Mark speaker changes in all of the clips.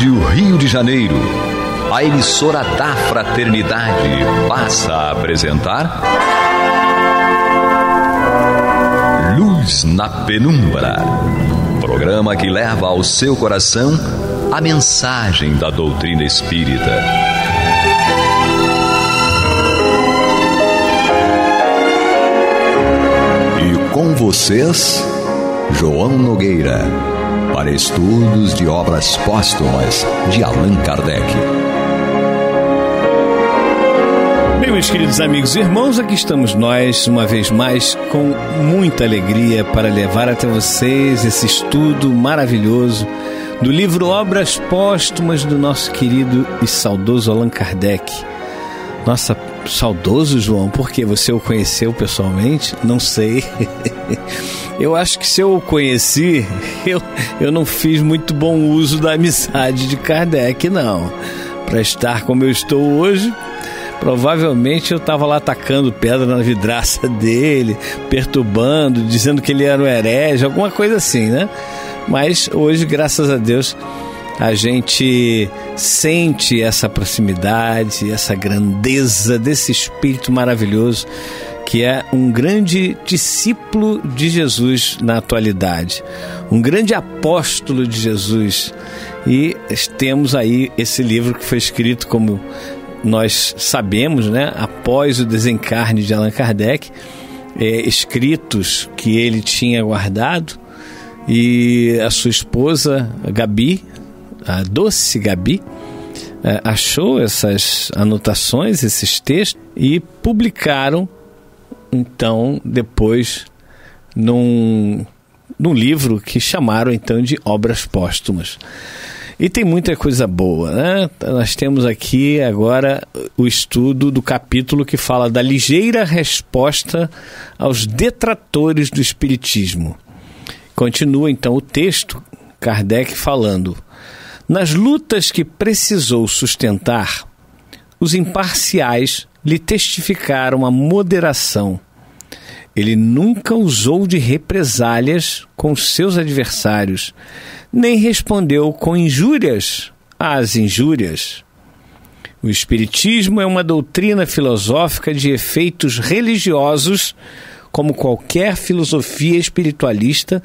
Speaker 1: Rádio Rio de Janeiro, a emissora da Fraternidade, passa a apresentar Luz na Penumbra, programa que leva ao seu coração a mensagem da doutrina espírita. E com vocês, João Nogueira, para estudos de obras póstumas de Allan Kardec.
Speaker 2: Bem, meus queridos amigos e irmãos, aqui estamos nós, uma vez mais, com muita alegria para levar até vocês esse estudo maravilhoso do livro Obras Póstumas do nosso querido e saudoso Allan Kardec. Nossa, saudoso, João, porque você o conheceu pessoalmente? Não sei. Eu acho que se eu o conheci, eu não fiz muito bom uso da amizade de Kardec, não. Para estar como eu estou hoje, provavelmente eu estava lá atacando pedra na vidraça dele, perturbando, dizendo que ele era um herege, alguma coisa assim, né? Mas hoje, graças a Deus, a gente sente essa proximidade, essa grandeza desse espírito maravilhoso que é um grande discípulo de Jesus na atualidade, um grande apóstolo de Jesus. E temos aí esse livro que foi escrito, como nós sabemos, né, após o desencarne de Allan Kardec, escritos que ele tinha guardado, e a sua esposa Gabi, a doce Gabi, achou essas anotações, esses textos, e publicaram então depois num livro que chamaram então de Obras Póstumas. E tem muita coisa boa, né? Nós temos aqui agora o estudo do capítulo que fala da ligeira resposta aos detratores do Espiritismo. Continua então o texto, Kardec falando: nas lutas que precisou sustentar, os imparciais lhe testificaram a moderação. Ele nunca usou de represálias com seus adversários, nem respondeu com injúrias às injúrias. O Espiritismo é uma doutrina filosófica de efeitos religiosos, como qualquer filosofia espiritualista,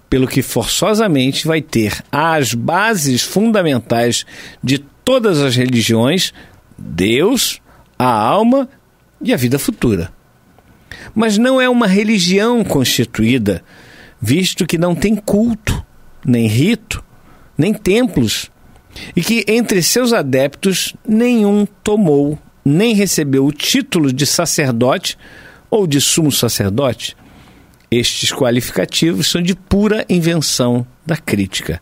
Speaker 2: pelo que forçosamente vai ter as bases fundamentais de todas as religiões: Deus, a alma e a vida futura. Mas não é uma religião constituída, visto que não tem culto, nem rito, nem templos, e que entre seus adeptos nenhum tomou, nem recebeu o título de sacerdote ou de sumo sacerdote. Estes qualificativos são de pura invenção da crítica.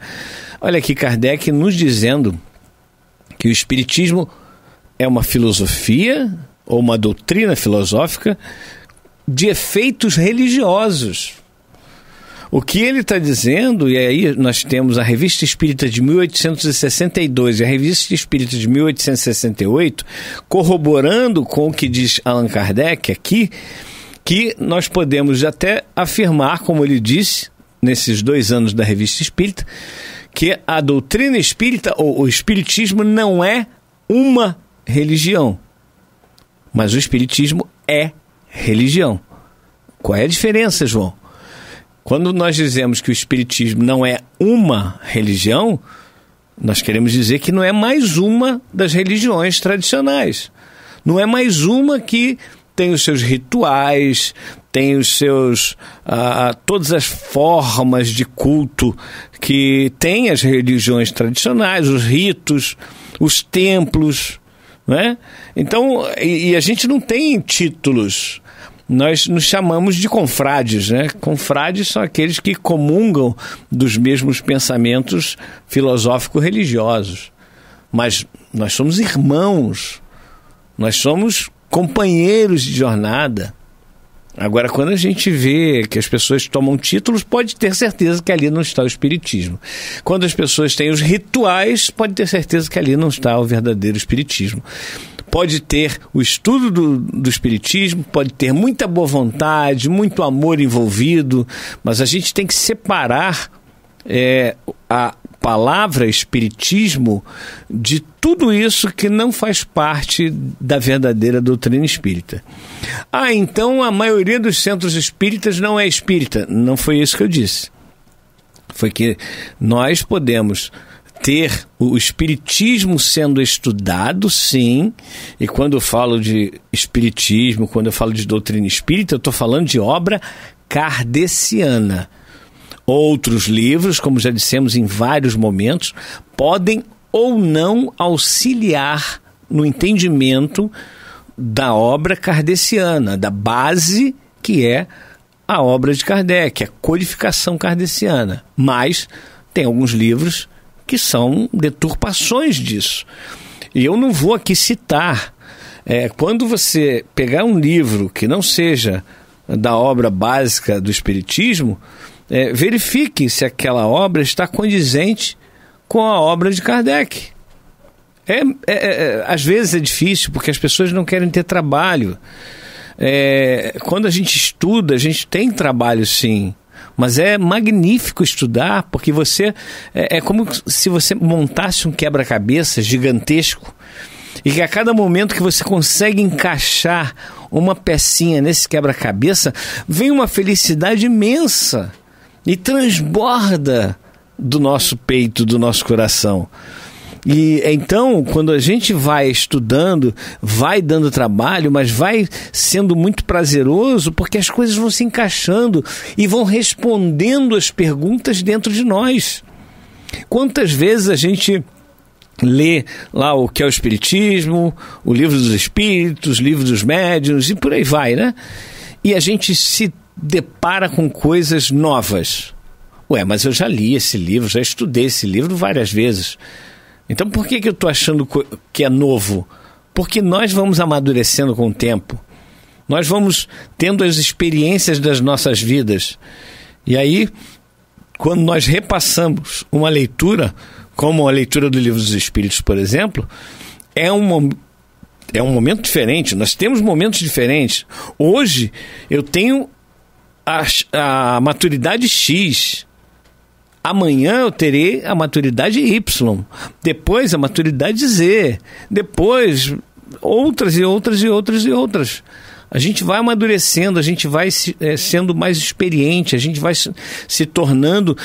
Speaker 2: Olha aqui Kardec nos dizendo que o Espiritismo é uma filosofia ou uma doutrina filosófica de efeitos religiosos. O que ele está dizendo, e aí nós temos a Revista Espírita de 1862 e a Revista Espírita de 1868, corroborando com o que diz Allan Kardec aqui, que nós podemos até afirmar, como ele disse, nesses 2 anos da Revista Espírita, que a doutrina espírita, ou o Espiritismo, não é uma religião, mas o Espiritismo é religião. Qual é a diferença, João? Quando nós dizemos que o Espiritismo não é uma religião, nós queremos dizer que não é mais uma das religiões tradicionais. Não é mais uma que tem os seus rituais, tem os seus todas as formas de culto que tem as religiões tradicionais, os ritos, os templos, né? Então, e a gente não tem títulos. Nós nos chamamos de confrades, né? Confrades são aqueles que comungam dos mesmos pensamentos filosófico-religiosos. Mas nós somos irmãos, nós somos companheiros de jornada. Agora, quando a gente vê que as pessoas tomam títulos, pode ter certeza que ali não está o Espiritismo. Quando as pessoas têm os rituais, pode ter certeza que ali não está o verdadeiro Espiritismo. Pode ter o estudo do Espiritismo, pode ter muita boa vontade, muito amor envolvido, mas a gente tem que separar palavra espiritismo de tudo isso que não faz parte da verdadeira doutrina espírita. Então a maioria dos centros espíritas não é espírita. Não foi isso que eu disse. Foi que nós podemos ter o espiritismo sendo estudado, sim, e quando eu falo de espiritismo, quando eu falo de doutrina espírita, eu estou falando de obra kardeciana. Outros livros, como já dissemos em vários momentos, podem ou não auxiliar no entendimento da obra kardeciana, da base que é a obra de Kardec, a codificação kardeciana. Mas tem alguns livros que são deturpações disso. E eu não vou aqui citar. Quando você pegar um livro que não seja da obra básica do Espiritismo, verifique se aquela obra está condizente com a obra de Kardec. Às vezes é difícil, porque as pessoas não querem ter trabalho. Quando a gente estuda, a gente tem trabalho, sim. Mas é magnífico estudar, porque você... É como se você montasse um quebra-cabeça gigantesco e que a cada momento que você consegue encaixar uma pecinha nesse quebra-cabeça, vem uma felicidade imensa e transborda do nosso peito, do nosso coração. E então, quando a gente vai estudando, vai dando trabalho, mas vai sendo muito prazeroso, porque as coisas vão se encaixando e vão respondendo as perguntas dentro de nós. Quantas vezes a gente lê lá o que é o Espiritismo, o Livro dos Espíritos, o Livro dos Médiuns e por aí vai, né? E a gente se depara com coisas novas. Mas eu já li esse livro, já estudei esse livro várias vezes. Então por que eu estou achando que é novo? Porque nós vamos amadurecendo com o tempo. Nós vamos tendo as experiências das nossas vidas. E aí, quando nós repassamos uma leitura, como a leitura do Livro dos Espíritos, por exemplo, é um momento diferente. Nós temos momentos diferentes. Hoje eu tenho a maturidade X. Amanhã eu terei a maturidade Y, depois a maturidade Z, depois outras e outras e outras e outras. A gente vai amadurecendo, a gente vai sendo mais experiente, a gente vai se tornando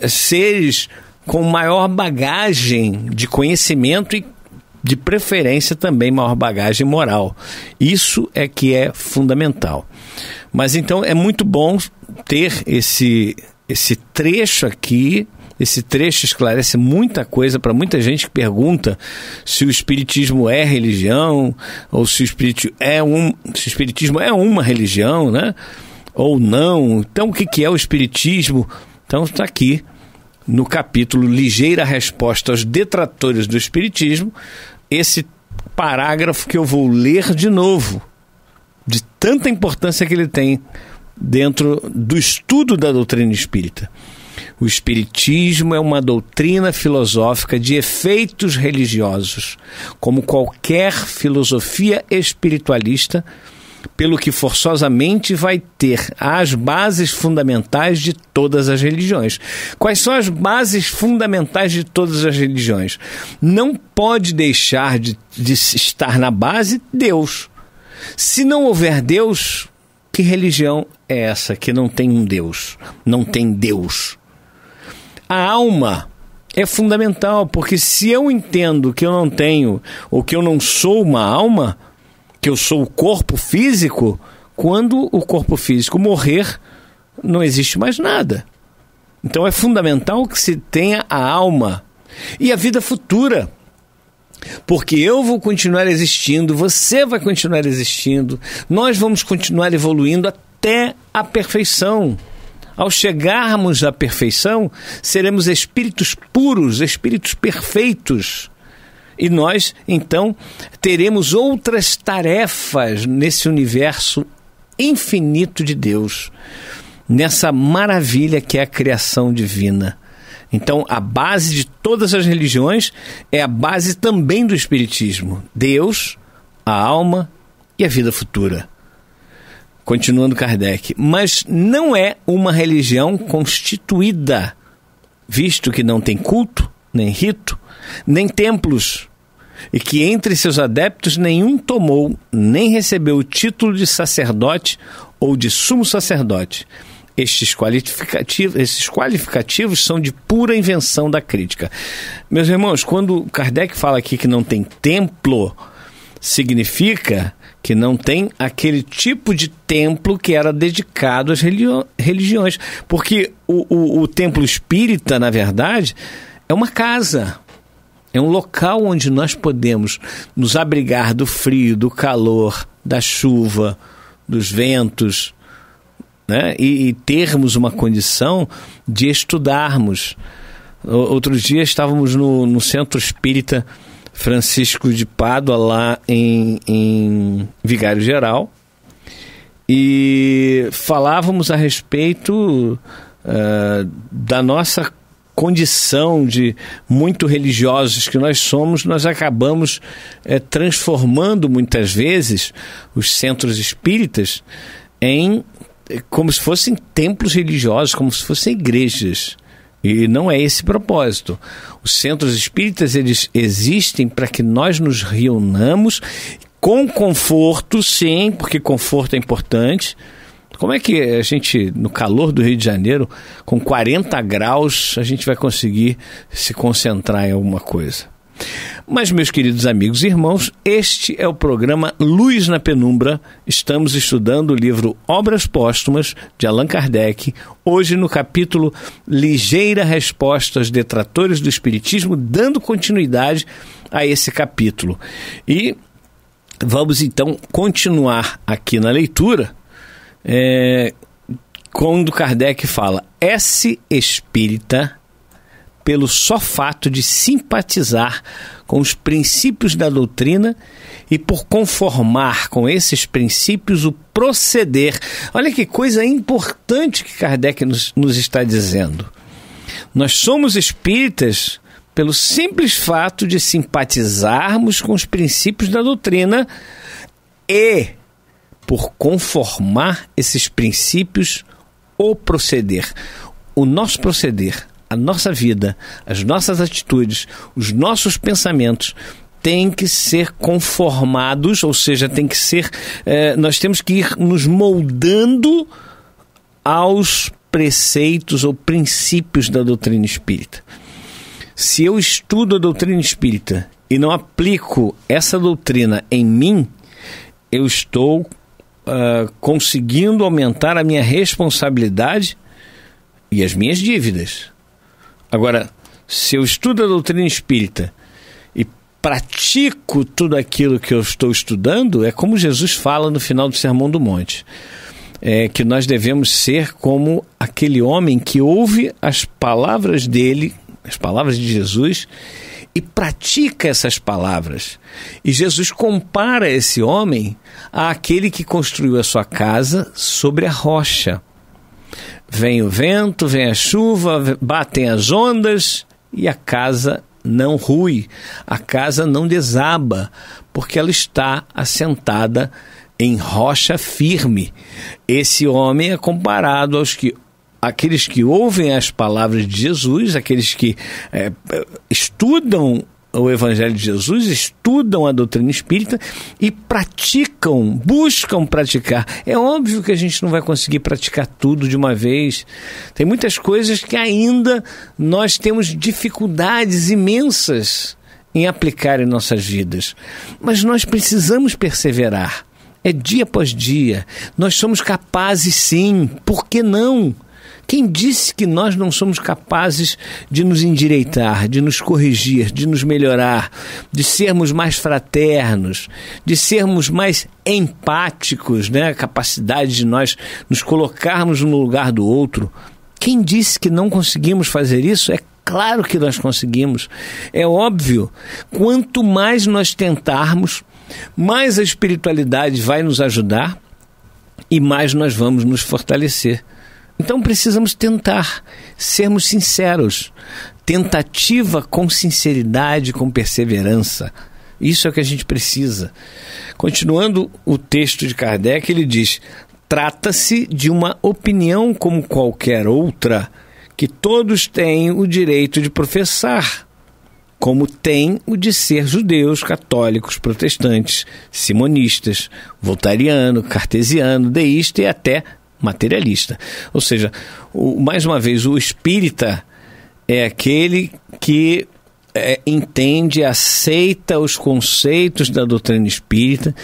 Speaker 2: seres com maior bagagem de conhecimento e, de preferência, também maior bagagem moral. Isso é que é fundamental. Mas então é muito bom ter esse trecho aqui. Esse trecho esclarece muita coisa para muita gente que pergunta se o Espiritismo é religião, ou se o Espiritismo é uma religião, né? Ou não. Então o que é o Espiritismo? Então está aqui no capítulo Ligeira Resposta aos Detratores do Espiritismo, esse parágrafo que eu vou ler de novo, de tanta importância que ele tem dentro do estudo da doutrina espírita. O Espiritismo é uma doutrina filosófica de efeitos religiosos, como qualquer filosofia espiritualista, pelo que forçosamente vai ter as bases fundamentais de todas as religiões. Quais são as bases fundamentais de todas as religiões? Não pode deixar de estar na base Deus. Se não houver Deus, que religião é essa que não tem um Deus? Não tem Deus. A alma é fundamental, porque se eu entendo que eu não tenho, ou que eu não sou uma alma, que eu sou o corpo físico, quando o corpo físico morrer, não existe mais nada. Então é fundamental que se tenha a alma e a vida futura. Porque eu vou continuar existindo, você vai continuar existindo, nós vamos continuar evoluindo até a perfeição. Ao chegarmos à perfeição, seremos espíritos puros, espíritos perfeitos. E nós, então, teremos outras tarefas nesse universo infinito de Deus, nessa maravilha que é a criação divina. Então, a base de todas as religiões é a base também do Espiritismo. Deus, a alma e a vida futura. Continuando Kardec. Mas não é uma religião constituída, visto que não tem culto, nem rito, nem templos, e que entre seus adeptos nenhum tomou, nem recebeu o título de sacerdote ou de sumo sacerdote. Esses qualificativos são de pura invenção da crítica. Meus irmãos, quando Kardec fala aqui que não tem templo, significa que não tem aquele tipo de templo que era dedicado às religiões. Porque o templo espírita, na verdade, é uma casa. É um local onde nós podemos nos abrigar do frio, do calor, da chuva, dos ventos, né? E termos uma condição de estudarmos. Outro dia estávamos no Centro Espírita Francisco de Pádua, lá em Vigário Geral, e falávamos a respeito da nossa condição de muito religiosos que nós somos. Nós acabamos transformando muitas vezes os centros espíritas como se fossem templos religiosos, como se fossem igrejas. E não é esse o propósito. Os centros espíritas, eles existem para que nós nos reunamos com conforto, sim, porque conforto é importante. Como é que a gente, no calor do Rio de Janeiro, com 40 graus, a gente vai conseguir se concentrar em alguma coisa? Mas, meus queridos amigos e irmãos, este é o programa Luz na Penumbra. Estamos estudando o livro Obras Póstumas, de Allan Kardec, hoje no capítulo Ligeira Resposta aos Detratores do Espiritismo, dando continuidade a esse capítulo. E vamos então continuar aqui na leitura, quando Kardec fala: esse espírita, pelo só fato de simpatizar com os princípios da doutrina e por conformar com esses princípios o proceder. Olha que coisa importante que Kardec nos está dizendo. Nós somos espíritas pelo simples fato de simpatizarmos com os princípios da doutrina e por conformar esses princípios o proceder. O nosso proceder, a nossa vida, as nossas atitudes, os nossos pensamentos têm que ser conformados, ou seja, tem que ser, nós temos que ir nos moldando aos preceitos ou princípios da doutrina espírita. Se eu estudo a doutrina espírita e não aplico essa doutrina em mim, eu estou conseguindo aumentar a minha responsabilidade e as minhas dívidas. Agora, se eu estudo a doutrina espírita e pratico tudo aquilo que eu estou estudando, é como Jesus fala no final do Sermão do Monte, que nós devemos ser como aquele homem que ouve as palavras dele, as palavras de Jesus, e pratica essas palavras. E Jesus compara esse homem àquele que construiu a sua casa sobre a rocha. Vem o vento, vem a chuva, batem as ondas e a casa não rui, a casa não desaba, porque ela está assentada em rocha firme. Esse homem é comparado àqueles que ouvem as palavras de Jesus, aqueles que estudam o Evangelho de Jesus, estudam a doutrina espírita e praticam, buscam praticar. É óbvio que a gente não vai conseguir praticar tudo de uma vez. Tem muitas coisas que ainda nós temos dificuldades imensas em aplicar em nossas vidas. Mas nós precisamos perseverar. É dia após dia. Nós somos capazes, sim. Por que não? Quem disse que nós não somos capazes de nos endireitar, de nos corrigir, de nos melhorar, de sermos mais fraternos, de sermos mais empáticos, né? A capacidade de nós nos colocarmos no lugar do outro. Quem disse que não conseguimos fazer isso? É claro que nós conseguimos. É óbvio. Quanto mais nós tentarmos, mais a espiritualidade vai nos ajudar e mais nós vamos nos fortalecer. Então precisamos tentar, sermos sinceros, tentativa com sinceridade, com perseverança. Isso é o que a gente precisa. Continuando o texto de Kardec, ele diz: trata-se de uma opinião como qualquer outra, que todos têm o direito de professar, como tem o de ser judeus, católicos, protestantes, simonistas, voltariano, cartesiano, deísta e até materialista. Ou seja, mais uma vez, o espírita é aquele que entende, aceita os conceitos da doutrina espírita,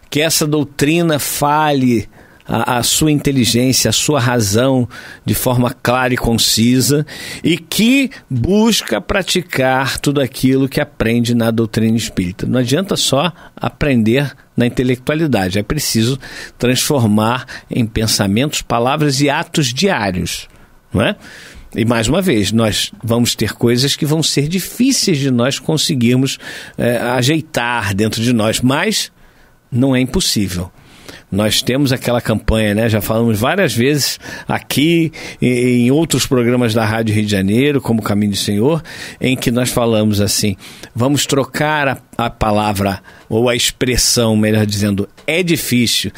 Speaker 2: que essa doutrina fale a sua inteligência, a sua razão de forma clara e concisa, e que busca praticar tudo aquilo que aprende na doutrina espírita. Não adianta só aprender na intelectualidade, é preciso transformar em pensamentos, palavras e atos diários, não é? E mais uma vez, nós vamos ter coisas que vão ser difíceis de nós conseguirmos ajeitar dentro de nós, mas não é impossível. Nós temos aquela campanha, né? Já falamos várias vezes aqui e em outros programas da Rádio Rio de Janeiro, como Caminho do Senhor, em que nós falamos assim, vamos trocar a palavra, ou a expressão, melhor dizendo, é difícil.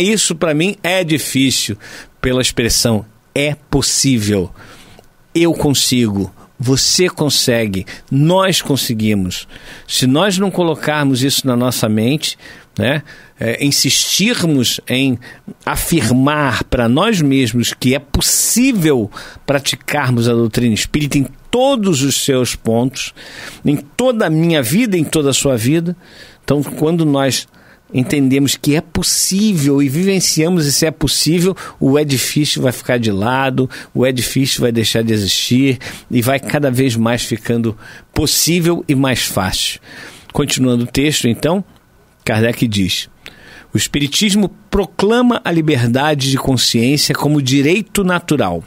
Speaker 2: Isso para mim é difícil, pela expressão é possível. Eu consigo, você consegue, nós conseguimos. Se nós não colocarmos isso na nossa mente, né, insistirmos em afirmar para nós mesmos que é possível praticarmos a doutrina espírita em todos os seus pontos, em toda a minha vida, em toda a sua vida. Então, quando nós entendemos que é possível e vivenciamos esse é possível, o é difícil vai ficar de lado, o é difícil vai deixar de existir e vai cada vez mais ficando possível e mais fácil. Continuando o texto, então, Kardec diz: o Espiritismo proclama a liberdade de consciência como direito natural.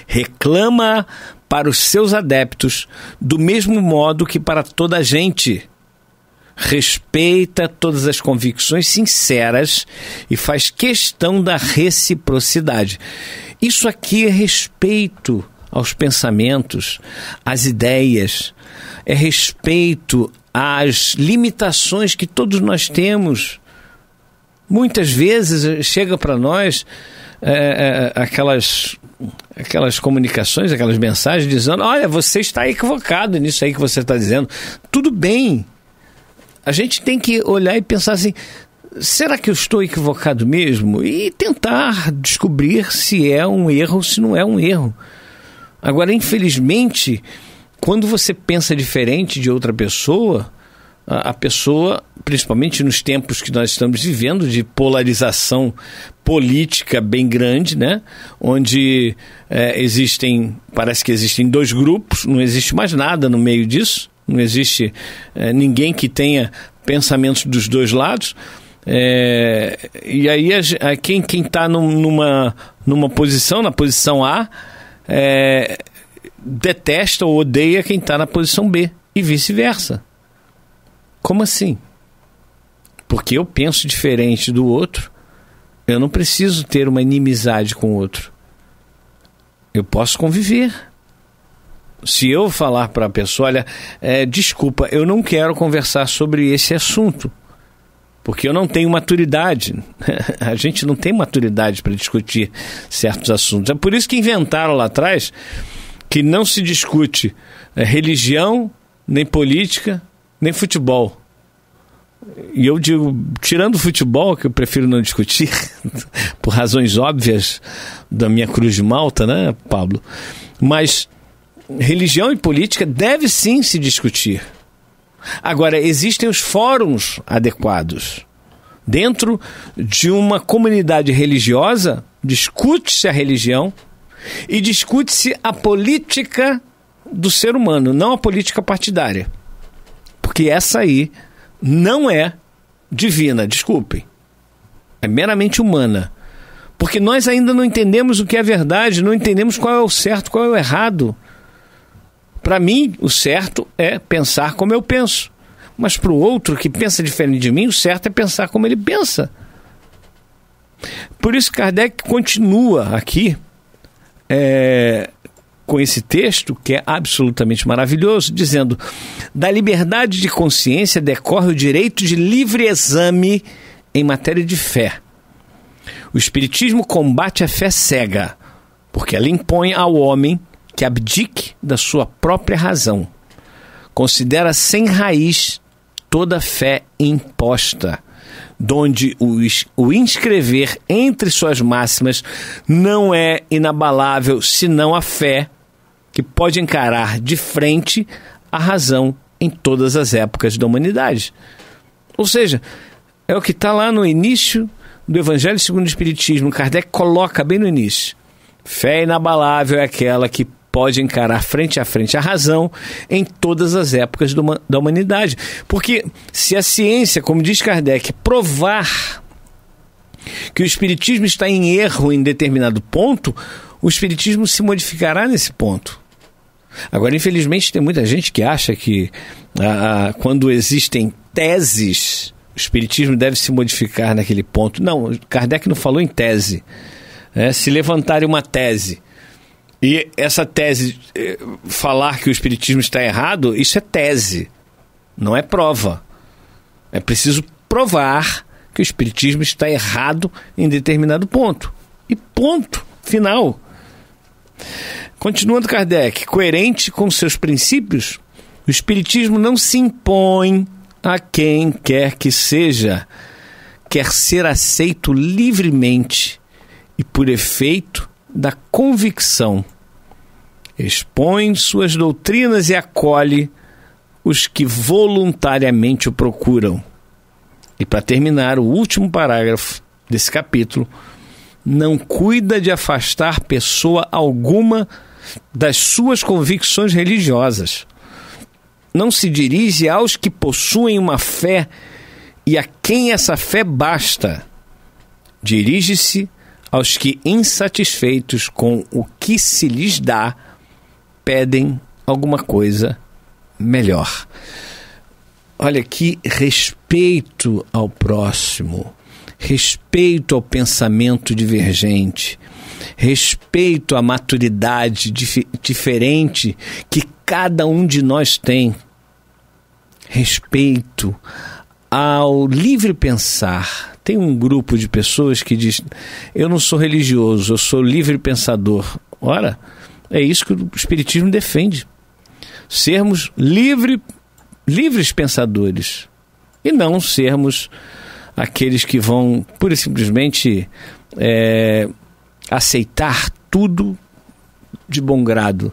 Speaker 2: Reclama para os seus adeptos do mesmo modo que para toda a gente. Respeita todas as convicções sinceras e faz questão da reciprocidade. Isso aqui é respeito aos pensamentos, às ideias, é respeito às limitações que todos nós temos. Muitas vezes chega para nós aquelas comunicações, aquelas mensagens dizendo: olha, você está equivocado nisso aí que você está dizendo. Tudo bem. A gente tem que olhar e pensar assim, será que eu estou equivocado mesmo? E tentar descobrir se é um erro ou se não é um erro. Agora, infelizmente, quando você pensa diferente de outra pessoa, a pessoa, principalmente nos tempos que nós estamos vivendo, de polarização política bem grande, né? Onde parece que existem dois grupos, não existe mais nada no meio disso. Não existe ninguém que tenha pensamentos dos dois lados. E aí quem está numa posição, na posição A, detesta ou odeia quem está na posição B. E vice-versa. Como assim? Porque eu penso diferente do outro, eu não preciso ter uma inimizade com o outro. Eu posso conviver. Se eu falar para a pessoa, olha, desculpa, eu não quero conversar sobre esse assunto, porque eu não tenho maturidade. A gente não tem maturidade para discutir certos assuntos. É por isso que inventaram lá atrás que não se discute religião, nem política, nem futebol. E eu digo, tirando o futebol, que eu prefiro não discutir, por razões óbvias da minha cruz de Malta, né, Pablo? Mas religião e política deve sim se discutir. Agora, existem os fóruns adequados. Dentro de uma comunidade religiosa, discute-se a religião e discute-se a política do ser humano, não a política partidária. Porque essa aí não é divina, desculpem. É meramente humana. Porque nós ainda não entendemos o que é verdade, não entendemos qual é o certo, qual é o errado. Para mim, o certo é pensar como eu penso. Mas para o outro que pensa diferente de mim, o certo é pensar como ele pensa. Por isso Kardec continua aqui com esse texto, que é absolutamente maravilhoso, dizendo: da liberdade de consciência decorre o direito de livre exame em matéria de fé. O Espiritismo combate a fé cega, porque ela impõe ao homem que abdique da sua própria razão. considera sem raiz toda fé imposta, donde o inscrever entre suas máximas não é inabalável senão a fé que pode encarar de frente a razão em todas as épocas da humanidade. Ou seja, é o que está lá no início do Evangelho segundo o Espiritismo. Kardec coloca bem no início: fé inabalável é aquela que pode encarar frente a frente a razão em todas as épocas da humanidade. Porque se a ciência, como diz Kardec, provar que o Espiritismo está em erro em determinado ponto, o Espiritismo se modificará nesse ponto. Agora, infelizmente, tem muita gente que acha que quando existem teses, o Espiritismo deve se modificar naquele ponto. Não, Kardec não falou em tese. Se levantarem uma tese e essa tese falar que o Espiritismo está errado, isso é tese, não é prova. É preciso provar que o Espiritismo está errado em determinado ponto. E ponto, final. Continuando Kardec, coerente com seus princípios, o Espiritismo não se impõe a quem quer que seja, quer ser aceito livremente e por efeito da convicção. Expõe suas doutrinas e acolhe os que voluntariamente o procuram. E para terminar, o último parágrafo desse capítulo: não cuida de afastar pessoa alguma das suas convicções religiosas. Não se dirige aos que possuem uma fé e a quem essa fé basta. Dirige-se aos que, insatisfeitos com o que se lhes dá, pedem alguma coisa melhor. Olha que respeito ao próximo, respeito ao pensamento divergente, respeito à maturidade diferente que cada um de nós tem, respeito ao livre pensar. Tem um grupo de pessoas que diz: eu não sou religioso, eu sou livre pensador. Ora, é isso que o Espiritismo defende. Sermos livres pensadores e não sermos aqueles que vão pura e simplesmente aceitar tudo de bom grado.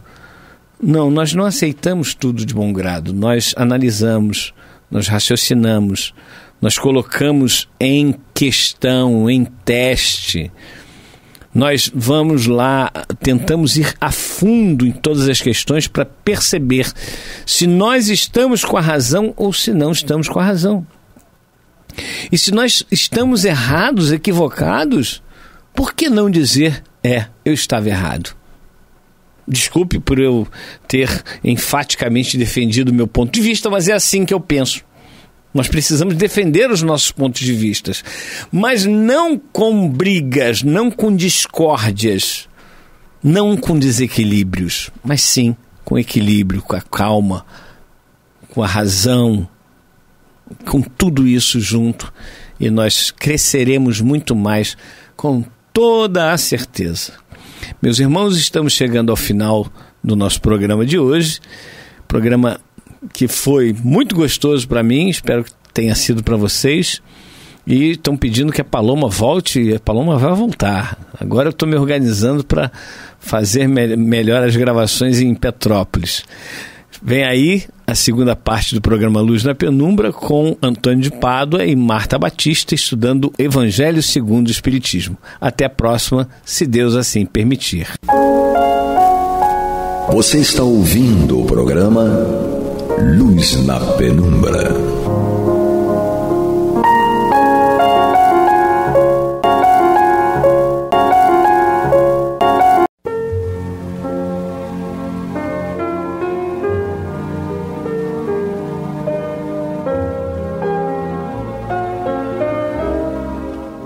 Speaker 2: Não, nós não aceitamos tudo de bom grado. Nós analisamos, nós raciocinamos, nós colocamos em questão, em teste. Nós vamos lá, tentamos ir a fundo em todas as questões para perceber se nós estamos com a razão ou se não estamos com a razão. E se nós estamos errados, equivocados, por que não dizer: eu estava errado? Desculpe por eu ter enfaticamente defendido o meu ponto de vista, mas é assim que eu penso. Nós precisamos defender os nossos pontos de vista, mas não com brigas, não com discórdias, não com desequilíbrios, mas sim com equilíbrio, com a calma, com a razão, com tudo isso junto, e nós cresceremos muito mais, com toda a certeza. Meus irmãos, estamos chegando ao final do nosso programa de hoje, programa que foi muito gostoso para mim, espero que tenha sido para vocês, e estão pedindo que a Paloma volte, e a Paloma vai voltar. Agora eu estou me organizando para fazer melhor as gravações em Petrópolis. Vem aí a segunda parte do programa Luz na Penumbra, com Antônio de Pádua e Marta Batista, estudando o Evangelho segundo o Espiritismo. Até a próxima, se Deus assim permitir.
Speaker 1: Você está ouvindo o programa Luz na Penumbra.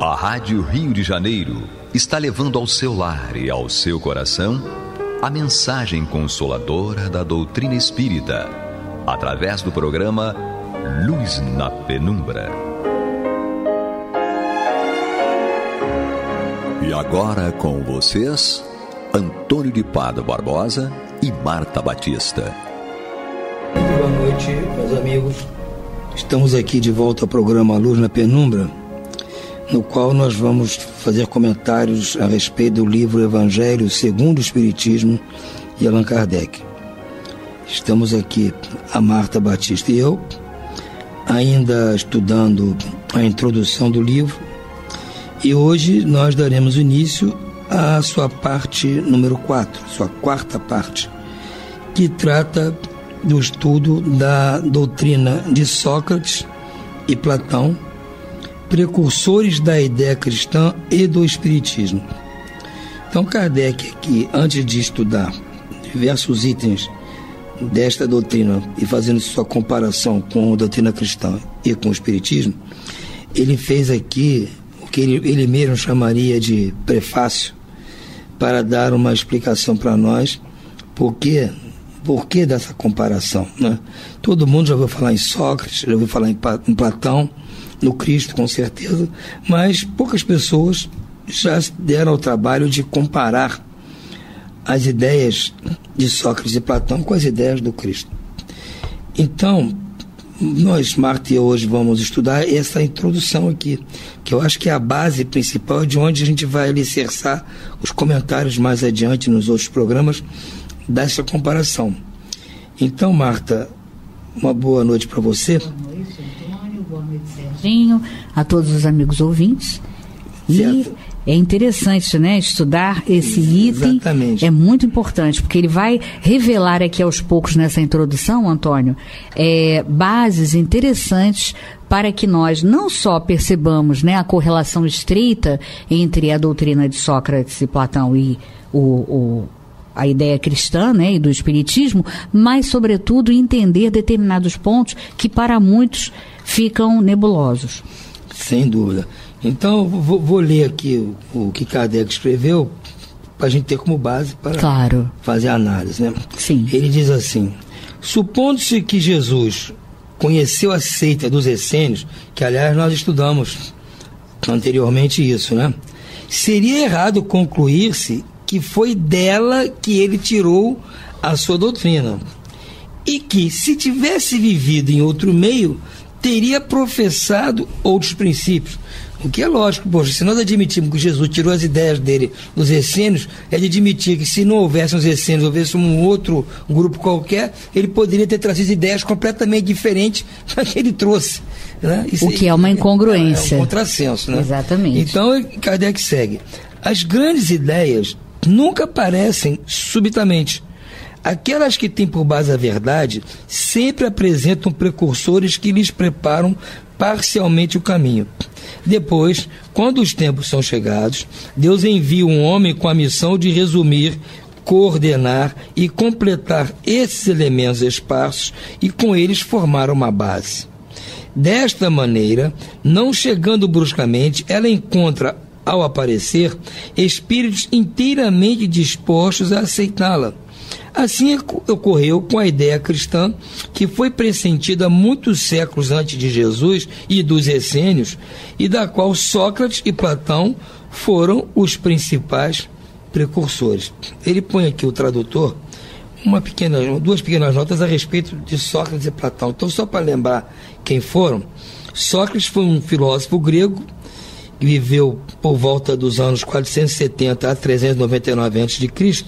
Speaker 1: A Rádio Rio de Janeiro está levando ao seu lar e ao seu coração a mensagem consoladora da doutrina espírita, através do programa Luz na Penumbra. E agora com vocês, Antônio de Pádua Barbosa e Marta Batista.
Speaker 3: Boa noite. noite, meus amigos. Estamos aqui de volta ao programa Luz na Penumbra, no qual nós vamos fazer comentários a respeito do livro Evangelho segundo o Espiritismo e Allan Kardec. Estamos aqui, a Marta Batista e eu, ainda estudando a introdução do livro, e hoje nós daremos início à sua parte número 4, sua quarta parte, que trata do estudo da doutrina de Sócrates e Platão, precursores da ideia cristã e do Espiritismo. Então Kardec aqui, antes de estudar diversos itens desta doutrina e fazendo sua comparação com a doutrina cristã e com o Espiritismo, ele fez aqui o que ele mesmo chamaria de prefácio, para dar uma explicação para nós por que dessa comparação, né? Todo mundo já ouviu falar em Sócrates, já ouviu falar em Platão, no Cristo com certeza, mas poucas pessoas já deram o trabalho de comparar as ideias de Sócrates e Platão com as ideias do Cristo. Então, nós, Marta e eu, hoje vamos estudar essa introdução aqui, que eu acho que é a base principal de onde a gente vai alicerçar os comentários mais adiante nos outros programas dessa comparação. Então, Marta, uma boa noite para você.
Speaker 4: Boa noite, Antônio. Boa noite, Serginho. A todos os amigos ouvintes.
Speaker 3: Certo.
Speaker 4: E é interessante, né, estudar esse item.
Speaker 3: Exatamente.
Speaker 4: É muito importante, porque ele vai revelar aqui aos poucos nessa introdução, Antônio, bases interessantes para que nós não só percebamos, né, a correlação estreita entre a doutrina de Sócrates e Platão e a ideia cristã, né, e do Espiritismo, mas, sobretudo, entender determinados pontos que, para muitos, ficam nebulosos.
Speaker 3: Sem dúvida. Então, vou ler aqui o que Kardec escreveu, para a gente ter como base para fazer a análise, né?
Speaker 4: Sim.
Speaker 3: Ele diz assim: supondo-se que Jesus conheceu a seita dos essênios, que, aliás, nós estudamos anteriormente isso, né? Seria errado concluir-se que foi dela que ele tirou a sua doutrina, e que, se tivesse vivido em outro meio, teria professado outros princípios. O que é lógico, poxa, se nós admitirmos que Jesus tirou as ideias dele dos essênios, é de admitir que, se não houvesse os essênios, houvesse um outro grupo qualquer, ele poderia ter trazido ideias completamente diferentes da que ele trouxe, né?
Speaker 4: O que é uma incongruência.
Speaker 3: É um contrassenso, né?
Speaker 4: Exatamente.
Speaker 3: Então, Kardec segue: as grandes ideias nunca aparecem subitamente. Aquelas que têm por base a verdade sempre apresentam precursores que lhes preparam parcialmente o caminho. Depois, quando os tempos são chegados, Deus envia um homem com a missão de resumir, coordenar e completar esses elementos esparsos e com eles formar uma base. Desta maneira, não chegando bruscamente, ela encontra, ao aparecer, espíritos inteiramente dispostos a aceitá-la. Assim ocorreu com a ideia cristã, que foi pressentida muitos séculos antes de Jesus e dos essênios, e da qual Sócrates e Platão foram os principais precursores. Ele põe aqui, o tradutor, duas pequenas notas a respeito de Sócrates e Platão. Então, só para lembrar quem foram: Sócrates foi um filósofo grego que viveu por volta dos anos 470 a 399 a.C.,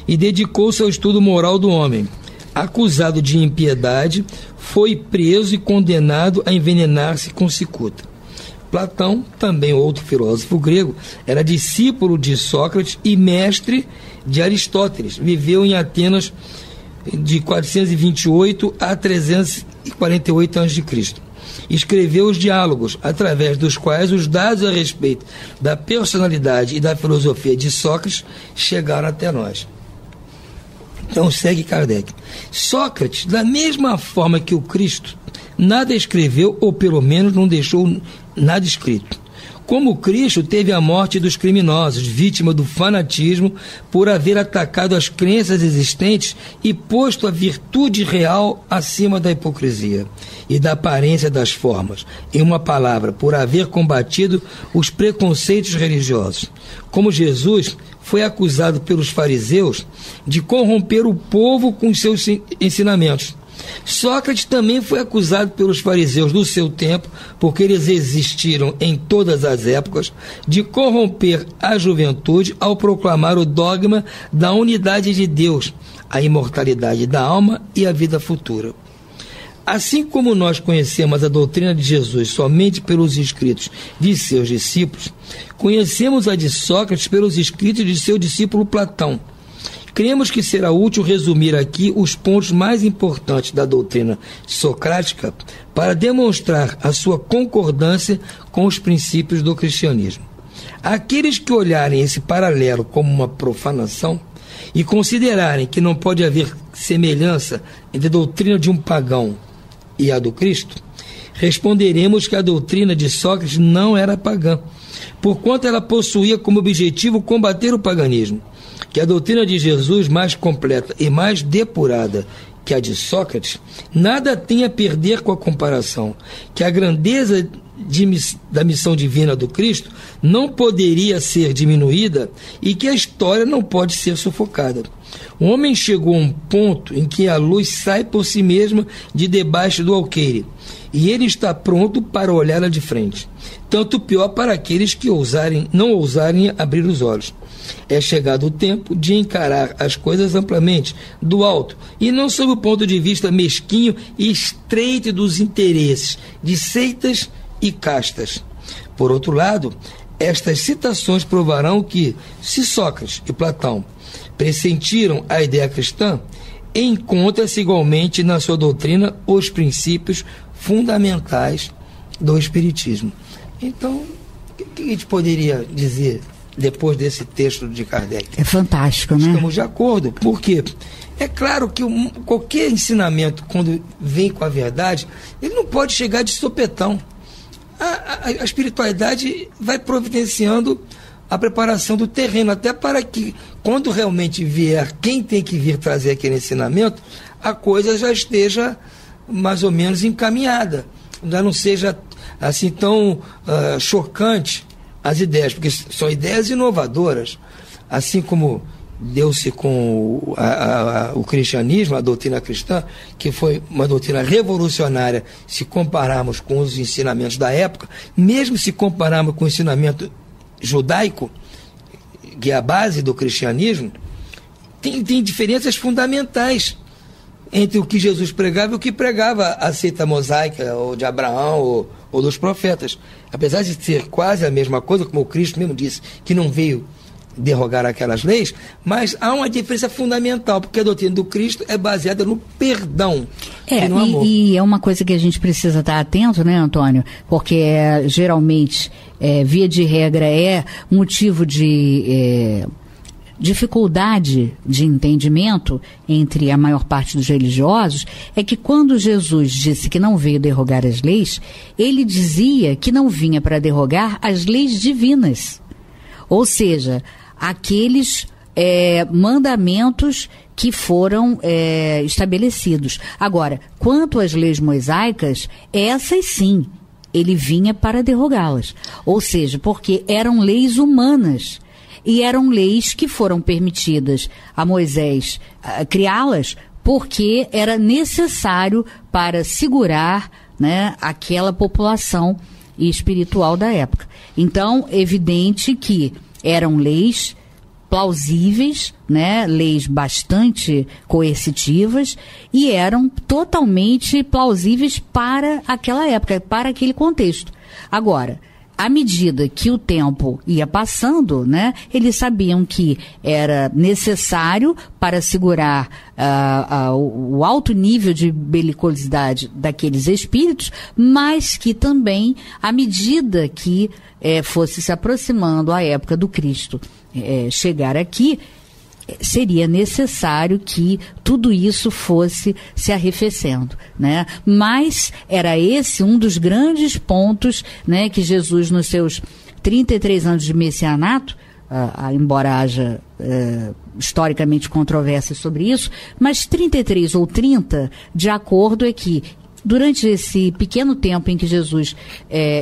Speaker 3: e dedicou-se ao estudo moral do homem. Acusado de impiedade, foi preso e condenado a envenenar-se com cicuta. Platão, também outro filósofo grego, era discípulo de Sócrates e mestre de Aristóteles. Viveu em Atenas de 428 a 348 a.C. Escreveu os diálogos, através dos quais os dados a respeito da personalidade e da filosofia de Sócrates chegaram até nós. Então segue Kardec. Sócrates, da mesma forma que o Cristo, nada escreveu, ou pelo menos não deixou nada escrito. Como Cristo teve a morte dos criminosos, vítima do fanatismo por haver atacado as crenças existentes e posto a virtude real acima da hipocrisia e da aparência das formas. Em uma palavra, por haver combatido os preconceitos religiosos. Como Jesus foi acusado pelos fariseus de corromper o povo com seus ensinamentos. Sócrates também foi acusado pelos fariseus do seu tempo, porque eles existiram em todas as épocas, de corromper a juventude ao proclamar o dogma da unidade de Deus, a imortalidade da alma e a vida futura. Assim como nós conhecemos a doutrina de Jesus somente pelos escritos de seus discípulos, conhecemos a de Sócrates pelos escritos de seu discípulo Platão. Cremos que será útil resumir aqui os pontos mais importantes da doutrina socrática para demonstrar a sua concordância com os princípios do cristianismo. Aqueles que olharem esse paralelo como uma profanação e considerarem que não pode haver semelhança entre a doutrina de um pagão e a do Cristo, responderemos que a doutrina de Sócrates não era pagã, porquanto ela possuía como objetivo combater o paganismo, que a doutrina de Jesus, mais completa e mais depurada que a de Sócrates, nada tem a perder com a comparação, que a grandeza da missão divina do Cristo não poderia ser diminuída e que a história não pode ser sufocada. O homem chegou a um ponto em que a luz sai por si mesma de debaixo do alqueire, e ele está pronto para olhá-la de frente. Tanto pior para aqueles que não ousarem abrir os olhos. É chegado o tempo de encarar as coisas amplamente, do alto, e não sob o ponto de vista mesquinho e estreito dos interesses de seitas e castas. Por outro lado, estas citações provarão que, se Sócrates e Platão pressentiram a ideia cristã, encontra-se igualmente na sua doutrina os princípios fundamentais do Espiritismo. Então, o que a gente poderia dizer depois desse texto de Kardec?
Speaker 4: É fantástico, né?
Speaker 3: Estamos de acordo, porque é claro que qualquer ensinamento, quando vem com a verdade, ele não pode chegar de sopetão. A espiritualidade vai providenciando a preparação do terreno, até para que, quando realmente vier quem tem que vir trazer aquele ensinamento, a coisa já esteja mais ou menos encaminhada, já não seja assim tão chocante as ideias, porque são ideias inovadoras, assim como deu-se com o cristianismo, a doutrina cristã, que foi uma doutrina revolucionária se compararmos com os ensinamentos da época, mesmo se compararmos com o ensinamento judaico, que é a base do cristianismo, tem diferenças fundamentais entre o que Jesus pregava e o que pregava a seita mosaica, ou de Abraão, ou dos profetas. Apesar de ser quase a mesma coisa, como o Cristo mesmo disse, que não veio derrogar aquelas leis, mas há uma diferença fundamental, porque a doutrina do Cristo é baseada no perdão e no amor.
Speaker 4: E é uma coisa que a gente precisa estar atento, né, Antônio? Porque geralmente, via de regra, é motivo de dificuldade de entendimento entre a maior parte dos religiosos, é que quando Jesus disse que não veio derrogar as leis, ele dizia que não vinha para derrogar as leis divinas. Ou seja, aqueles mandamentos que foram estabelecidos. Agora, quanto às leis mosaicas, essas sim, ele vinha para derrogá-las. Ou seja, porque eram leis humanas e eram leis que foram permitidas a Moisés criá-las porque era necessário para segurar, né, aquela população espiritual da época. Então, evidente que eram leis plausíveis, né, leis bastante coercitivas, e eram totalmente plausíveis para aquela época, para aquele contexto. Agora, à medida que o tempo ia passando, né, eles sabiam que era necessário para segurar o alto nível de belicosidade daqueles espíritos, mas que também, à medida que fosse se aproximando a época do Cristo chegar aqui, seria necessário que tudo isso fosse se arrefecendo, né? Mas era esse um dos grandes pontos, né, que Jesus, nos seus 33 anos de messianato, embora haja historicamente controvérsias sobre isso, mas 33 ou 30, de acordo, é que durante esse pequeno tempo em que Jesus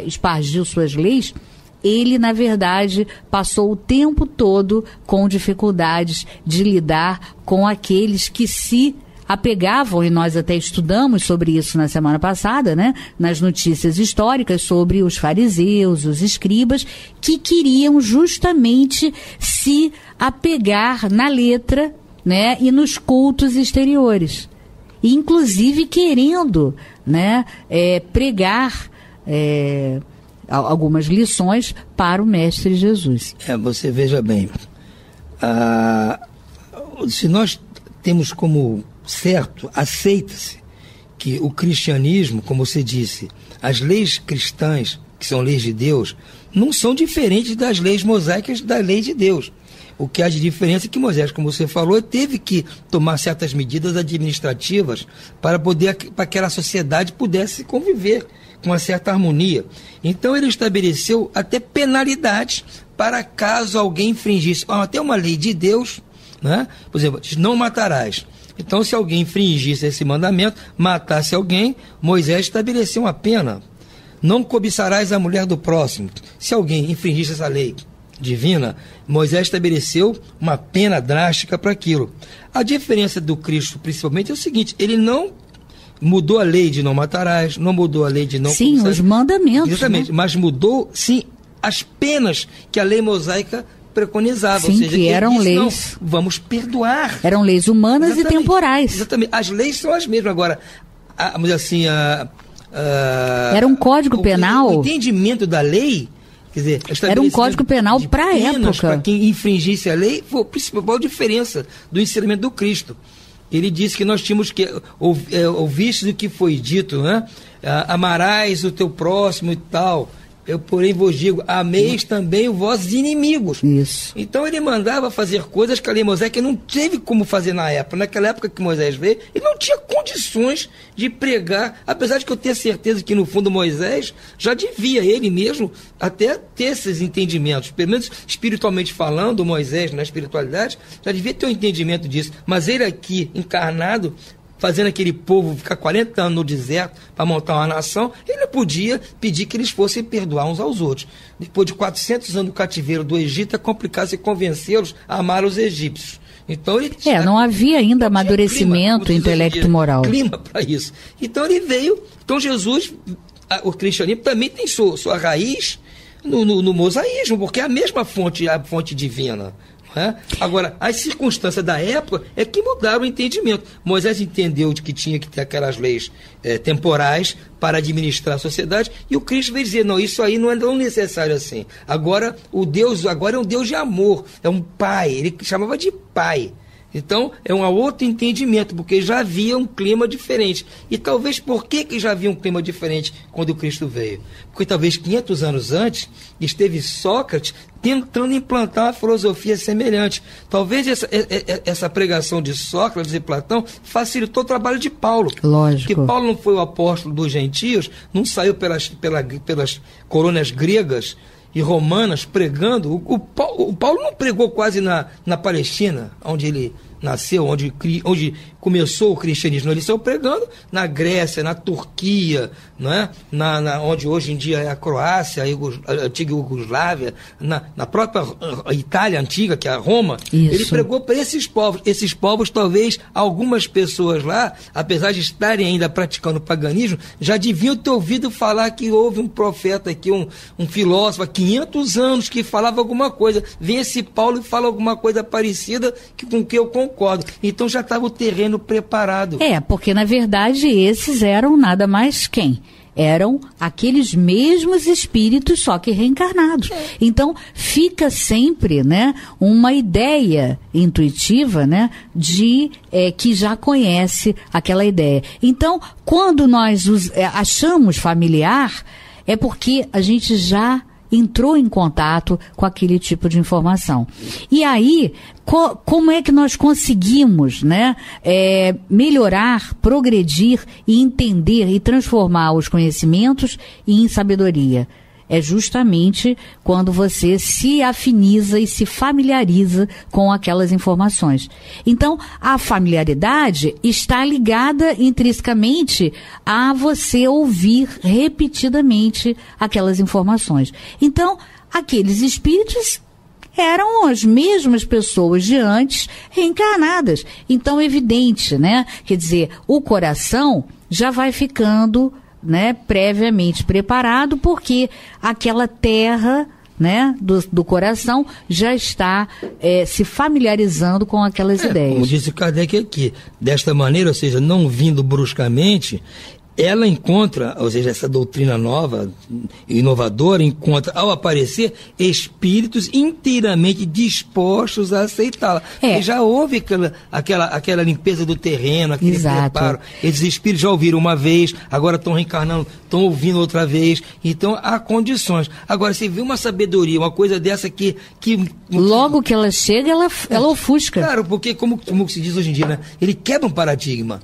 Speaker 4: espargiu suas leis, ele, na verdade, passou o tempo todo com dificuldades de lidar com aqueles que se apegavam, e nós até estudamos sobre isso na semana passada, né, nas notícias históricas, sobre os fariseus, os escribas, que queriam justamente se apegar na letra, né, e nos cultos exteriores, inclusive querendo, né, pregar algumas lições para o Mestre Jesus.
Speaker 3: Você veja bem, se nós temos como certo, aceita-se que o cristianismo, como você disse, as leis cristãs, que são leis de Deus, não são diferentes das leis mosaicas da lei de Deus. O que há de diferença é que Moisés, como você falou, teve que tomar certas medidas administrativas para que aquela sociedade pudesse conviver com uma certa harmonia. Então ele estabeleceu até penalidades para caso alguém infringisse até uma lei de Deus, né? Por exemplo, não matarás. Então, se alguém infringisse esse mandamento, matasse alguém, Moisés estabeleceu uma pena. Não cobiçarás a mulher do próximo. Se alguém infringisse essa lei divina, Moisés estabeleceu uma pena drástica para aquilo. A diferença do Cristo, principalmente, é o seguinte: ele não mudou a lei de não matarás, não mudou a lei de não
Speaker 4: cobiçarás. Sim, os mandamentos.
Speaker 3: Exatamente, né? Mas mudou, sim, as penas que a lei mosaica preconizava.
Speaker 4: Sim, ou seja, que eram leis.
Speaker 3: Não, vamos perdoar.
Speaker 4: Eram leis humanas. Exatamente, e temporais.
Speaker 3: Exatamente. As leis são as mesmas. Agora, vamos dizer assim,
Speaker 4: era um código penal.
Speaker 3: O entendimento da lei, quer dizer,
Speaker 4: era um código penal para a época.
Speaker 3: Para quem infringisse a lei, foi a principal diferença do ensinamento do Cristo. Ele disse que nós tínhamos que ouviste o que foi dito, né? Amarás o teu próximo e tal. Eu, porém, vos digo, ameis também os vossos inimigos.
Speaker 4: Isso.
Speaker 3: Então ele mandava fazer coisas que a lei mosaica não teve como fazer na época. Naquela época que Moisés veio, ele não tinha condições de pregar, apesar de que eu tenho certeza que no fundo Moisés já devia, ele mesmo, até ter esses entendimentos. Pelo menos espiritualmente falando, Moisés, na espiritualidade, já devia ter um entendimento disso. Mas ele aqui, encarnado, fazendo aquele povo ficar 40 anos no deserto para montar uma nação, ele podia pedir que eles fossem perdoar uns aos outros. Depois de 400 anos do cativeiro do Egito, é complicado se convencê-los a amar os egípcios. Então ele
Speaker 4: não havia ainda amadurecimento intelecto-moral.
Speaker 3: Clima para isso. Então ele veio. Então Jesus, o cristianismo também tem sua raiz no mosaísmo, porque é a mesma fonte, a fonte divina. Agora, as circunstâncias da época é que mudaram o entendimento. Moisés entendeu de que tinha que ter aquelas leis temporais para administrar a sociedade, e o Cristo veio dizer, não, isso aí não é tão necessário assim. Agora, agora é um Deus de amor, é um pai, ele chamava de pai. Então, é um outro entendimento, porque já havia um clima diferente. E talvez por que já havia um clima diferente quando o Cristo veio? Porque talvez 500 anos antes, esteve Sócrates tentando implantar uma filosofia semelhante. Talvez essa pregação de Sócrates e Platão facilitou o trabalho de Paulo.
Speaker 4: Lógico.
Speaker 3: Porque Paulo não foi o apóstolo dos gentios, não saiu pelas colônias gregas e romanas pregando. O Paulo não pregou quase na Palestina, onde ele nasceu, onde começou o cristianismo. Ele saiu pregando na Grécia, na Turquia, não é? Onde hoje em dia é a Croácia, a antiga Iugoslávia, na própria Itália antiga, que é a Roma.
Speaker 4: Isso.
Speaker 3: Ele pregou para esses povos. Esses povos, talvez, algumas pessoas lá, apesar de estarem ainda praticando o paganismo, já deviam ter ouvido falar que houve um profeta aqui, um filósofo há 500 anos que falava alguma coisa. Vem esse Paulo e fala alguma coisa parecida com que eu concordo. Então já estava o terreno preparado.
Speaker 4: Porque na verdade esses eram nada mais quem? Eram aqueles mesmos espíritos, só que reencarnados. Então fica sempre, né, uma ideia intuitiva, né, de que já conhece aquela ideia. Então, quando nós achamos familiar, é porque a gente já entrou em contato com aquele tipo de informação. E aí, como é que nós conseguimos, né, melhorar, progredir e entender e transformar os conhecimentos em sabedoria? É justamente quando você se afiniza e se familiariza com aquelas informações. Então, a familiaridade está ligada intrinsecamente a você ouvir repetidamente aquelas informações. Então, aqueles espíritos eram as mesmas pessoas de antes reencarnadas. Então, é evidente, né? Quer dizer, o coração já vai ficando, né, previamente preparado, porque aquela terra, né, do coração já está se familiarizando com aquelas ideias.
Speaker 3: Como disse Kardec aqui, desta maneira, ou seja, não vindo bruscamente, ela encontra, ou seja, essa doutrina nova, inovadora, encontra, ao aparecer, espíritos inteiramente dispostos a aceitá-la. E já houve aquela limpeza do terreno, aquele preparo. Esses espíritos já ouviram uma vez, agora estão reencarnando, estão ouvindo outra vez. Então, há condições. Agora, você vê uma sabedoria, uma coisa dessa que
Speaker 4: logo que ela chega, ela ofusca.
Speaker 3: Claro, porque, como se diz hoje em dia, né? Ele quebra um paradigma.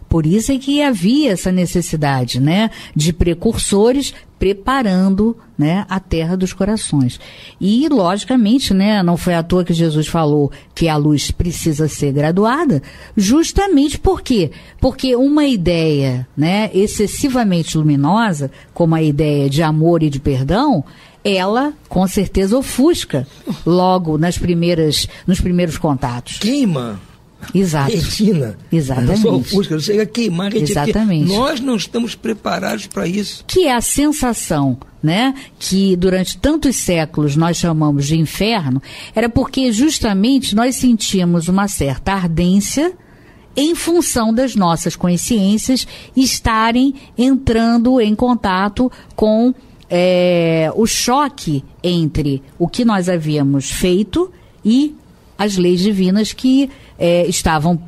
Speaker 4: Por isso é que havia essa necessidade, né, de precursores preparando, né, a terra dos corações. E, logicamente, né, não foi à toa que Jesus falou que a luz precisa ser graduada, justamente por quê? Porque uma ideia, né, excessivamente luminosa, como a ideia de amor e de perdão, ela, com certeza, ofusca logo nos primeiros contatos.
Speaker 3: Queima.
Speaker 4: Exato.
Speaker 3: Retina.
Speaker 4: Exatamente.
Speaker 3: Não só o fusca, chega a queimar a retina.
Speaker 4: Exatamente.
Speaker 3: Nós não estamos preparados para isso.
Speaker 4: Que é a sensação, né, que durante tantos séculos nós chamamos de inferno, era porque justamente nós sentíamos uma certa ardência em função das nossas consciências estarem entrando em contato com o choque entre o que nós havíamos feito e as leis divinas que estavam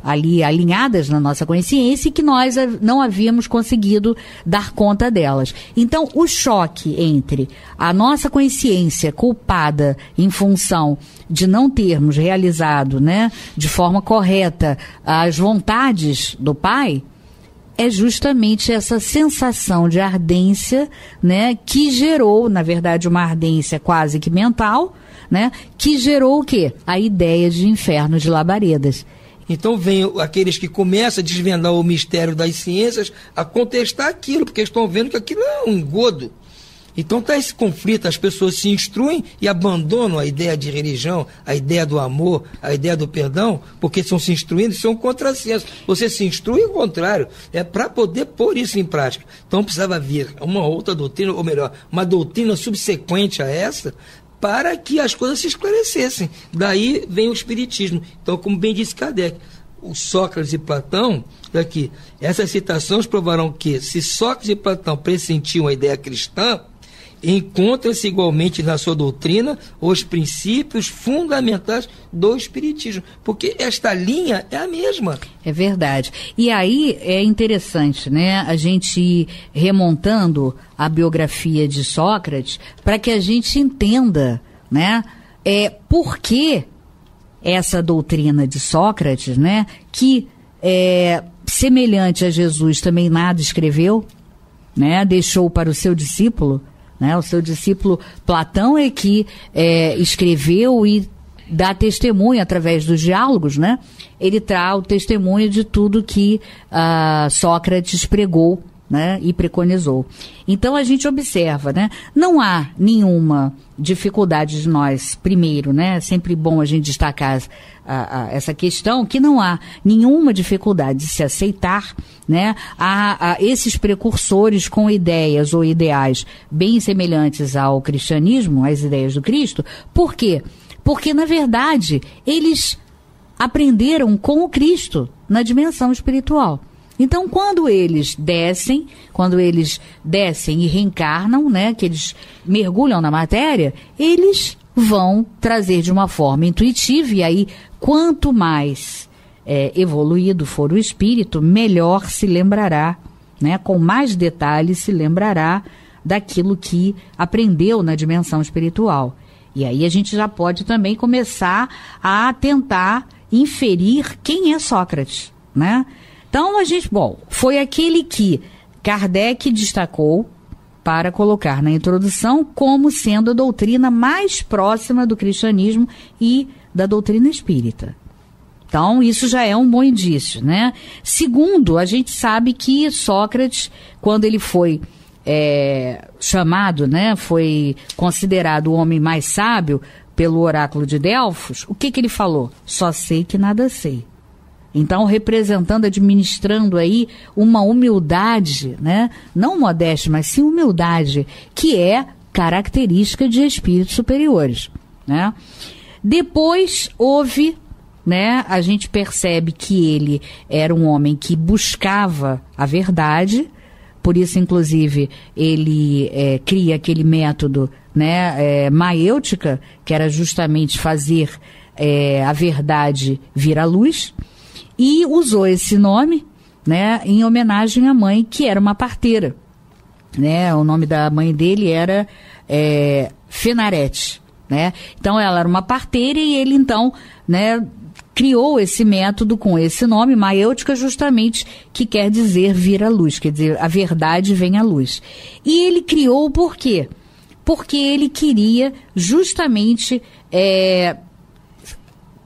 Speaker 4: ali alinhadas na nossa consciência e que nós não havíamos conseguido dar conta delas. Então, o choque entre a nossa consciência culpada em função de não termos realizado, né, de forma correta as vontades do Pai, é justamente essa sensação de ardência, né, que gerou, na verdade, uma ardência quase que mental, né, que gerou o quê? A ideia de inferno de labaredas.
Speaker 3: Então vem aqueles que começam a desvendar o mistério das ciências a contestar aquilo, porque estão vendo que aquilo é um engodo. Então está esse conflito, as pessoas se instruem e abandonam a ideia de religião, a ideia do amor, a ideia do perdão, porque estão se instruindo e são contrassenso. Você se instrui ao contrário, é para poder pôr isso em prática. Então precisava vir uma outra doutrina, ou melhor, uma doutrina subsequente a essa, para que as coisas se esclarecessem. Daí vem o Espiritismo. Então, como bem disse Kardec, o Sócrates e Platão, daqui, essas citações provarão que, se Sócrates e Platão pressentiam a ideia cristã, encontra-se igualmente na sua doutrina os princípios fundamentais do Espiritismo, porque esta linha é a mesma.
Speaker 4: É verdade. E aí é interessante, né, a gente ir remontando a biografia de Sócrates para que a gente entenda, né, por que essa doutrina de Sócrates, né, que semelhante a Jesus também nada escreveu, né, deixou para o seu discípulo. Né? O seu discípulo Platão é que escreveu e dá testemunho através dos diálogos, né? Ele traz o testemunho de tudo que Sócrates pregou, né? E preconizou. Então a gente observa, né? Não há nenhuma dificuldade de nós, primeiro, né? É sempre bom a gente destacar essa questão, que não há nenhuma dificuldade de se aceitar, né, a esses precursores com ideias ou ideais bem semelhantes ao cristianismo, às ideias do Cristo. Por quê? Porque, na verdade, eles aprenderam com o Cristo na dimensão espiritual. Então, quando eles descem e reencarnam, né, que eles mergulham na matéria, eles vão trazer de uma forma intuitiva, e aí, quanto mais evoluído for o espírito, melhor se lembrará, né, com mais detalhes se lembrará daquilo que aprendeu na dimensão espiritual. E aí a gente já pode também começar a tentar inferir quem é Sócrates, né? Então foi aquele que Kardec destacou para colocar na introdução como sendo a doutrina mais próxima do cristianismo e da doutrina espírita. Então, isso já é um bom indício, né? Segundo, a gente sabe que Sócrates, quando ele foi chamado, né, foi considerado o homem mais sábio pelo oráculo de Delfos, o que ele falou? Só sei que nada sei. Então, representando, administrando aí uma humildade, né? Não modéstia, mas sim humildade, que é característica de espíritos superiores, né? Depois houve, né? A gente percebe que ele era um homem que buscava a verdade, por isso, inclusive, ele cria aquele método, né? Maêutica, que era justamente fazer a verdade vir à luz. E usou esse nome, né, em homenagem à mãe, que era uma parteira, né? O nome da mãe dele era Fenarete, né? Então ela era uma parteira e ele então, né, criou esse método com esse nome, maêutica, justamente, que quer dizer vir à luz, quer dizer, a verdade vem à luz. E ele criou por quê? Porque ele queria justamente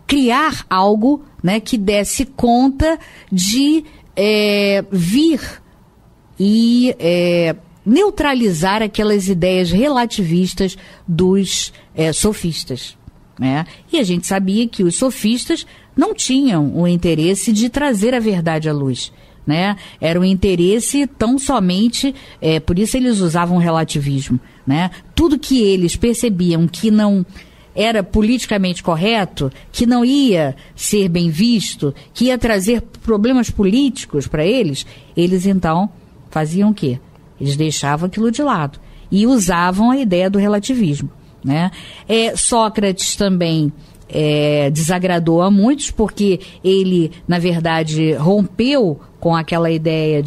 Speaker 4: criar algo, né, que desse conta de vir e neutralizar aquelas ideias relativistas dos sofistas, né? E a gente sabia que os sofistas não tinham o interesse de trazer a verdade à luz, né? Era um interesse tão somente, por isso eles usavam relativismo, né? Tudo que eles percebiam que não era politicamente correto, que não ia ser bem visto, que ia trazer problemas políticos para eles, eles então faziam o quê? Eles deixavam aquilo de lado e usavam a ideia do relativismo, né? Sócrates também desagradou a muitos, porque ele, na verdade, rompeu com aquela ideia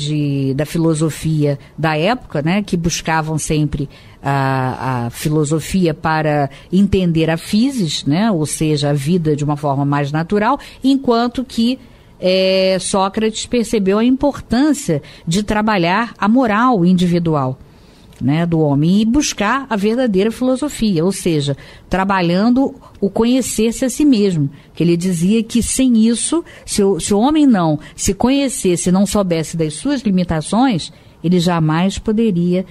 Speaker 4: da filosofia da época, né, que buscavam sempre a filosofia para entender a physis, né, ou seja, a vida de uma forma mais natural, enquanto que Sócrates percebeu a importância de trabalhar a moral individual, né, do homem e buscar a verdadeira filosofia, ou seja, trabalhando o conhecer-se a si mesmo, que ele dizia que sem isso, se o homem não se conhecesse, não soubesse das suas limitações, ele jamais poderia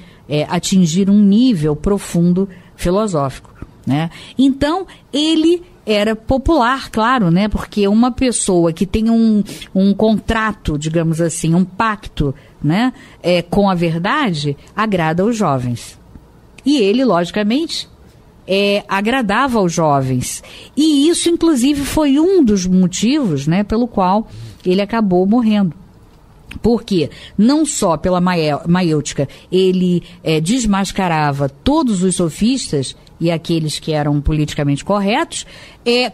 Speaker 4: atingir um nível profundo filosófico, né? Então, ele era popular, claro, né? Porque uma pessoa que tem um contrato, digamos assim, um pacto, né, com a verdade, agrada aos jovens. E ele, logicamente, agradava aos jovens. E isso, inclusive, foi um dos motivos, né, pelo qual ele acabou morrendo. Porque não só pela maêutica ele desmascarava todos os sofistas e aqueles que eram politicamente corretos,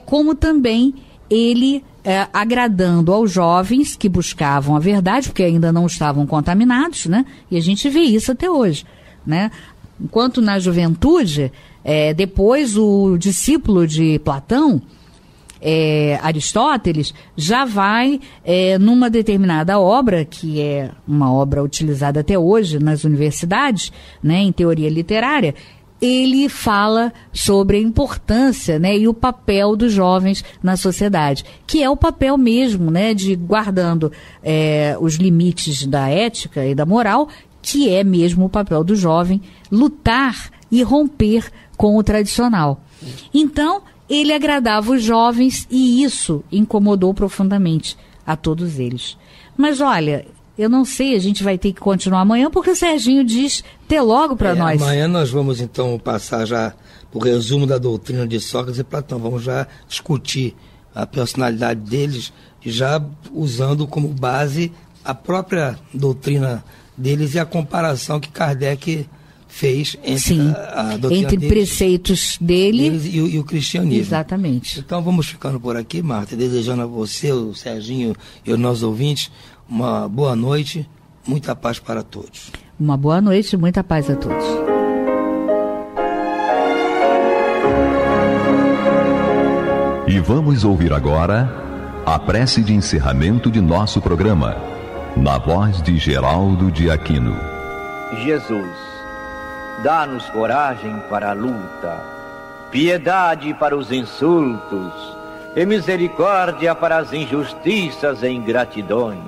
Speaker 4: como também ele agradando aos jovens que buscavam a verdade, porque ainda não estavam contaminados, né? E a gente vê isso até hoje, né? Enquanto na juventude, depois o discípulo de Platão, Aristóteles, já vai numa determinada obra, que é uma obra utilizada até hoje nas universidades, né, em teoria literária, ele fala sobre a importância, né, e o papel dos jovens na sociedade, que é o papel mesmo, né, de guardando os limites da ética e da moral, que é mesmo o papel do jovem lutar e romper com o tradicional. Então, ele agradava os jovens e isso incomodou profundamente a todos eles. Mas olha, eu não sei, a gente vai ter que continuar amanhã, porque o Serginho diz ter logo para nós.
Speaker 3: Amanhã nós vamos então passar já o resumo da doutrina de Sócrates e Platão. Vamos já discutir a personalidade deles, já usando como base a própria doutrina deles e a comparação que Kardec fez entre a doutrina
Speaker 4: entre
Speaker 3: deles,
Speaker 4: preceitos deles
Speaker 3: e o cristianismo.
Speaker 4: Exatamente.
Speaker 3: Então vamos ficando por aqui, Marta, desejando a você, o Serginho e os nossos ouvintes uma boa noite, muita paz para todos.
Speaker 4: Uma boa noite e muita paz a todos.
Speaker 1: E vamos ouvir agora a prece de encerramento de nosso programa, na voz de Geraldo de Aquino.
Speaker 5: Jesus, dá-nos coragem para a luta, piedade para os insultos e misericórdia para as injustiças e ingratidões.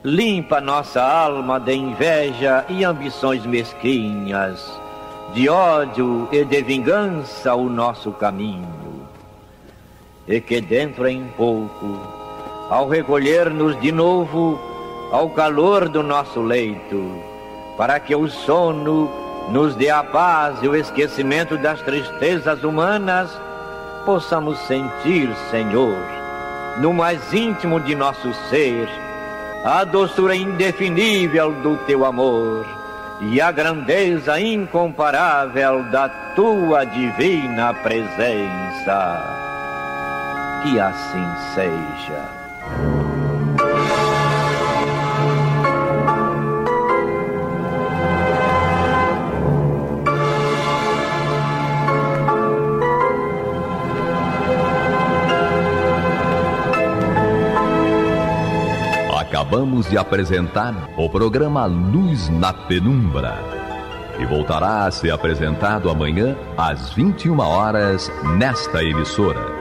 Speaker 5: Limpa nossa alma de inveja e ambições mesquinhas, de ódio e de vingança o nosso caminho. E que dentro em pouco, ao recolher-nos de novo ao calor do nosso leito, para que o sono nos dê a paz e o esquecimento das tristezas humanas, possamos sentir, Senhor, no mais íntimo de nosso ser, a doçura indefinível do Teu amor e a grandeza incomparável da Tua divina presença. Que assim seja.
Speaker 1: Acabamos de apresentar o programa Luz na Penumbra, que voltará a ser apresentado amanhã às 21 horas nesta emissora.